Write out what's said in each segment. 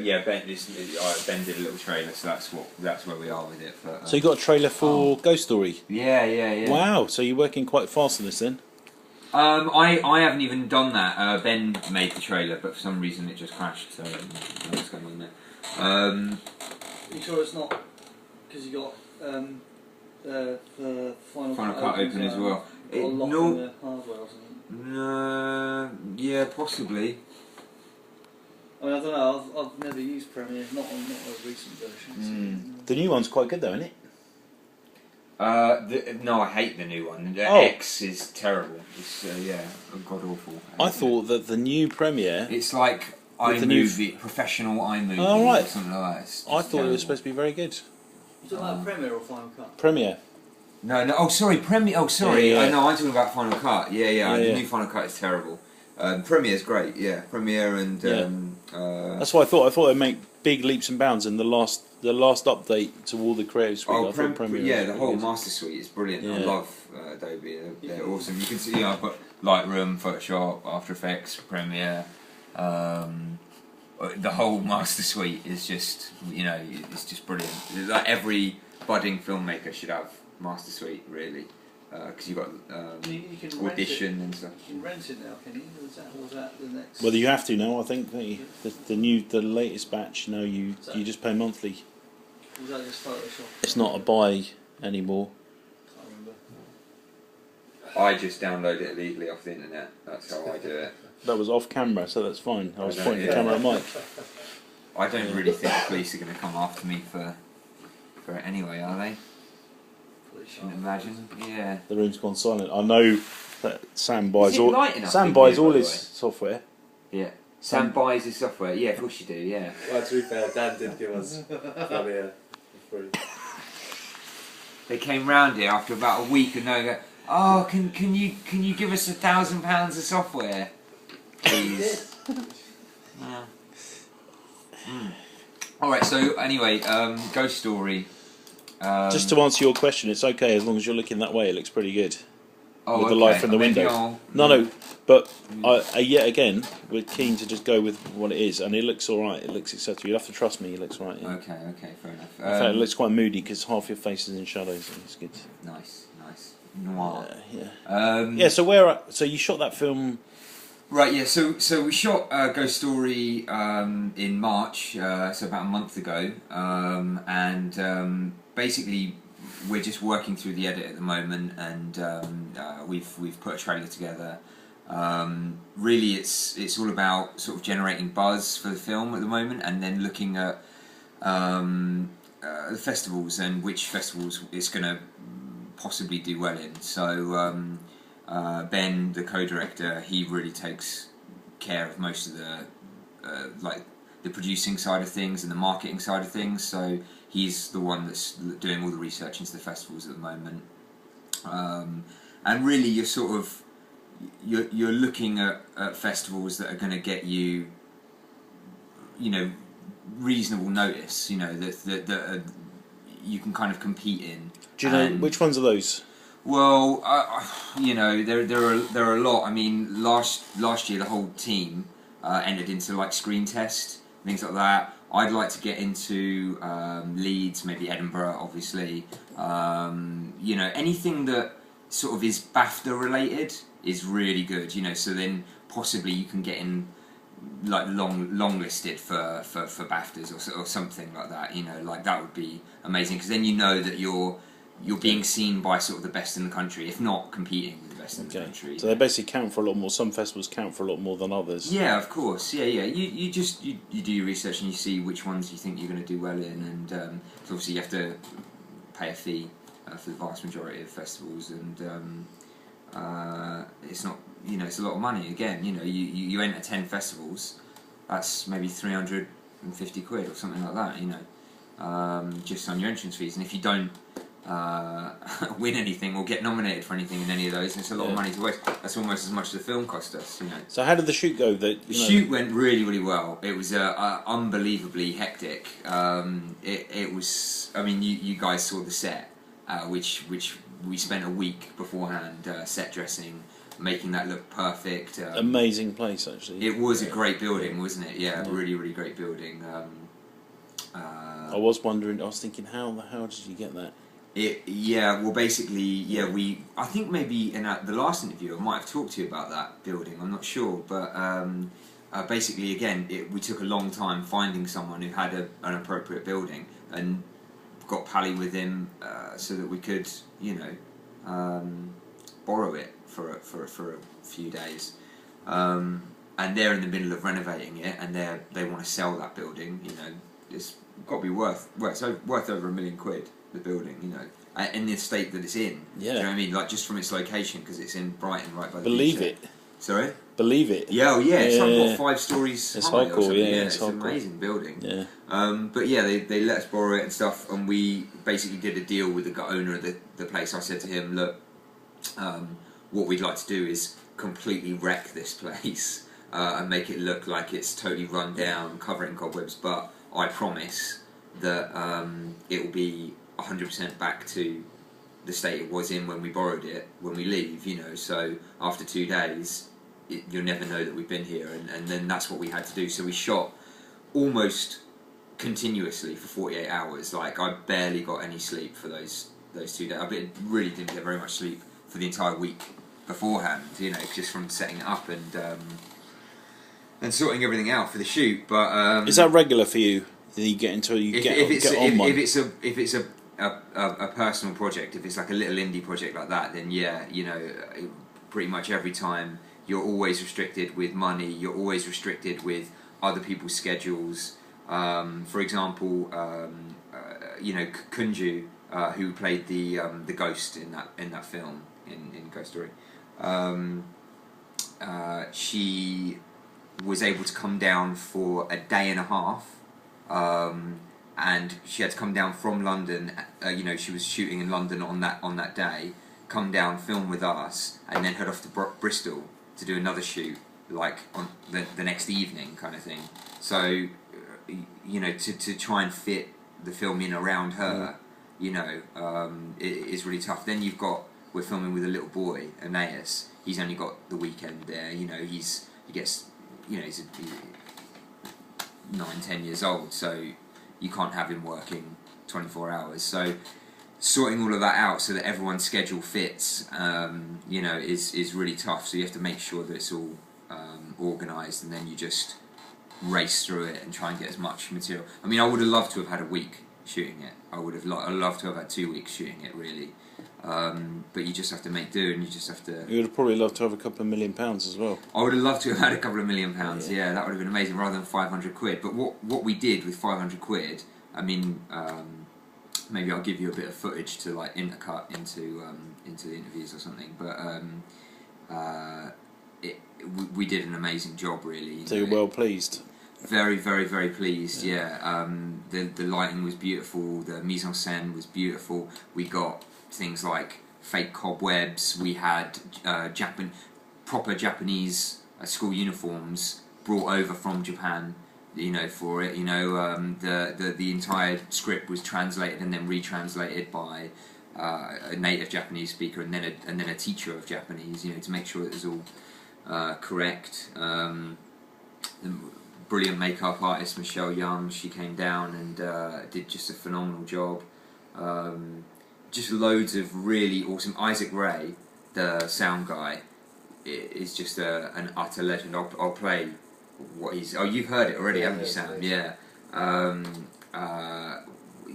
yeah, Ben did a little trailer, so that's where we are with it. But, so you got a trailer for Ghost Story? Yeah. Wow, so you're working quite fast on this then? I haven't even done that. Ben made the trailer, but for some reason it just crashed. So I don't know what's going on there. Are you sure it's not because you got the Final Cut open as well? Got a lock in the hardware or something? Yeah, possibly. I mean, I don't know. I've never used Premiere, not a recent version. The new one's quite good though, isn't it? No, I hate the new one. The Oh. X is terrible. It's god awful. I thought that the new Premiere... It's like With the new iMovie, professional iMovie, Oh, right. or something like that. I thought it was supposed to be very good. You talking about Premiere or Final Cut? Premiere. No. Oh, sorry, Premiere. Oh, sorry. Yeah. No, I'm talking about Final Cut. Yeah. The Yeah. new Final Cut is terrible. Premiere's great. Yeah, Premiere and. That's what I thought. I thought it'd make big leaps and bounds in the last update to all the Creative Suite. I thought Premiere was the really whole good. Master Suite is brilliant. I Yeah. love Adobe. They're awesome. You can see, I've got Lightroom, Photoshop, After Effects, Premiere. The whole Master Suite is just, it's just brilliant. Like every budding filmmaker should have Master Suite, really, because you've got You can Audition and stuff. You can rent it now, can you? Was that the next? Whether you have to now, I think the latest batch. No, you just pay monthly. Was that just Photoshop? It's not a buy anymore. Can't remember. I just download it illegally off the internet. That's how I do it. That was off camera, so that's fine. I was know, pointing the yeah. camera at Mike. I don't really think the police are going to come after me for it anyway, are they? Can you imagine? Yeah. The room's gone silent. I know that Sam buys it all. light enough Sam in buys here, all by the his way? software. Yeah. Sam buys his software. Yeah, of course you do. Yeah. Well, to be fair, Dan did give us Premiere for free. They came round here after about a week and go, oh, can you give us £1,000 of software, please? Yeah. All right. So anyway, Ghost Story. Just to answer your question, it's okay as long as you're looking that way. It looks pretty good. With the okay. light from the Maybe window. No, but yet again, we're keen to just go with what it is, and it looks all right. It looks acceptable. You have to trust me. It looks all right. Yeah. Okay, fair enough. In fact, it looks quite moody because half your face is in shadows. And it's good. Nice. Noir. Yeah. So you shot that film. Right, yeah, so we shot Ghost Story in March, so about a month ago, and basically we're just working through the edit at the moment, and we've put a trailer together. Really, it's all about sort of generating buzz for the film at the moment, and then looking at the festivals and which festivals it's going to possibly do well in. So Ben, the co-director, he really takes care of most of the the producing side of things and the marketing side of things. So he's the one that's doing all the research into the festivals at the moment. And really, you're looking at festivals that are going to get you, reasonable notice. That you can kind of compete in. Do you know which ones are those? Well, there are a lot. I mean, last year the whole team entered into like screen test, things like that. I'd like to get into Leeds, maybe Edinburgh, obviously. Anything that sort of is BAFTA related is really good. So then possibly you can get in like long listed for BAFTAs or something like that. Like that would be amazing, because then you know that you're being seen by sort of the best in the country, if not competing with the best in the country. So they basically count for a lot more. Some festivals count for a lot more than others. Yeah, of course. Yeah. You do your research and you see which ones you think you're going to do well in, and so obviously you have to pay a fee for the vast majority of festivals, and it's not, it's a lot of money. Again, you enter 10 festivals, that's maybe 350 quid or something like that. Just on your entrance fees, and if you don't win anything or get nominated for anything in any of those, it's a lot of money to waste. That's almost as much as the film cost us. So how did the shoot go? The shoot went really, really well. It was unbelievably hectic. It was. I mean, you guys saw the set, which we spent a week beforehand set dressing. making that look perfect. Amazing place, actually. It was a great building, wasn't it? Yeah, really, really great building. I was wondering. I was thinking, how the hell did you get that? Well, basically, I think maybe in the last interview I might have talked to you about that building. I'm not sure, but basically, again, we took a long time finding someone who had an appropriate building, and got pally with him so that we could, borrow it for a few days. And they're in the middle of renovating it, and they want to sell that building. It's got to be worth over £1 million. The building, in the state that it's in. Yeah. Do you know what I mean? Like, just from its location, because it's in Brighton, right by the Believe beach. it. Sorry? Believe it. Yeah, it's like, Yeah. what, 5 stories It's high or hardcore, something? yeah, It's it's an hardcore. amazing building. Yeah. But yeah, they let us borrow it and stuff, and we basically did a deal with the owner of the place. I said to him, look, what we'd like to do is completely wreck this place and make it look like it's totally run down, cover it in cobwebs, but I promise that it will be 100% back to the state it was in when we borrowed it, when we leave, so after 2 days you'll never know that we've been here, and then that's what we had to do. So we shot almost continuously for 48 hours. Like, I barely got any sleep for those 2 days. I really didn't get very much sleep for the entire week beforehand, just from setting it up and sorting everything out for the shoot. But is that regular for you? You get into get on one. If it's a personal project, if it's like a little indie project like that, then pretty much every time you're always restricted with money. You're always restricted with other people's schedules. For example, Kunju, who played the ghost in that film in Ghost Story, she was able to come down for a day and a half. And she had to come down from London. She was shooting in London on that day. Come down, film with us, and then head off to Bristol to do another shoot, like on the next evening, kind of thing. So, to try and fit the film in around her, it is really tough. Then we're filming with a little boy, Aeneas. He's only got the weekend there. He's 9-10 years old, so you can't have him working 24 hours. So sorting all of that out so that everyone's schedule fits, is really tough. So you have to make sure that it's all organised, and then you just race through it and try and get as much material. I mean, I would have loved to have had a week shooting it. I'd loved to have had 2 weeks shooting it, really. But you just have to make do, and you just have to... You would have probably loved to have a couple of £1 million as well. I would have loved to have had a couple of £1 million. Yeah, that would have been amazing, rather than £500. But what we did with £500, I mean, maybe I'll give you a bit of footage to like intercut into the interviews or something. But we did an amazing job, really. So you're well pleased. Very, very, very pleased. Yeah. The lighting was beautiful. The mise en scène was beautiful. We got things like fake cobwebs. We had proper Japanese school uniforms brought over from Japan. For it. The entire script was translated and then retranslated by a native Japanese speaker and then a teacher of Japanese. To make sure it was all correct. The brilliant makeup artist Michelle Young, she came down and did just a phenomenal job. Just loads of really awesome. Isaac Ray, the sound guy, is just an utter legend. I'll play what he's... Oh, you've heard it already, haven't you, Sam? Yeah.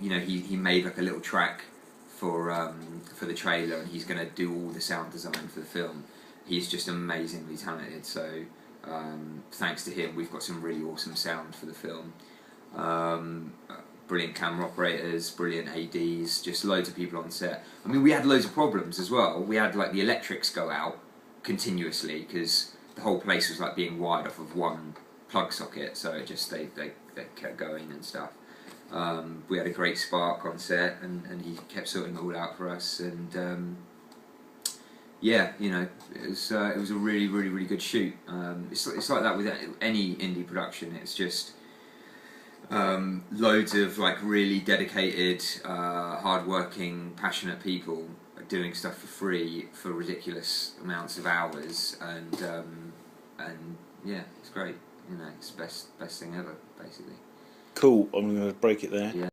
He made like a little track for the trailer, and he's going to do all the sound design for the film. He's just amazingly talented, so thanks to him we've got some really awesome sound for the film. Brilliant camera operators, brilliant ADs, just loads of people on set. I mean, we had loads of problems as well. We had like the electrics go out continuously because the whole place was like being wired off of one plug socket, so it just they kept going and stuff. We had a great spark on set, and he kept sorting it all out for us, and it was a really, really, really good shoot. It's like that with any indie production. It's just loads of like really dedicated, hard-working, passionate people doing stuff for free for ridiculous amounts of hours, and yeah, it's great. You know, it's the best thing ever, basically. Cool. I'm going to break it there. Yeah.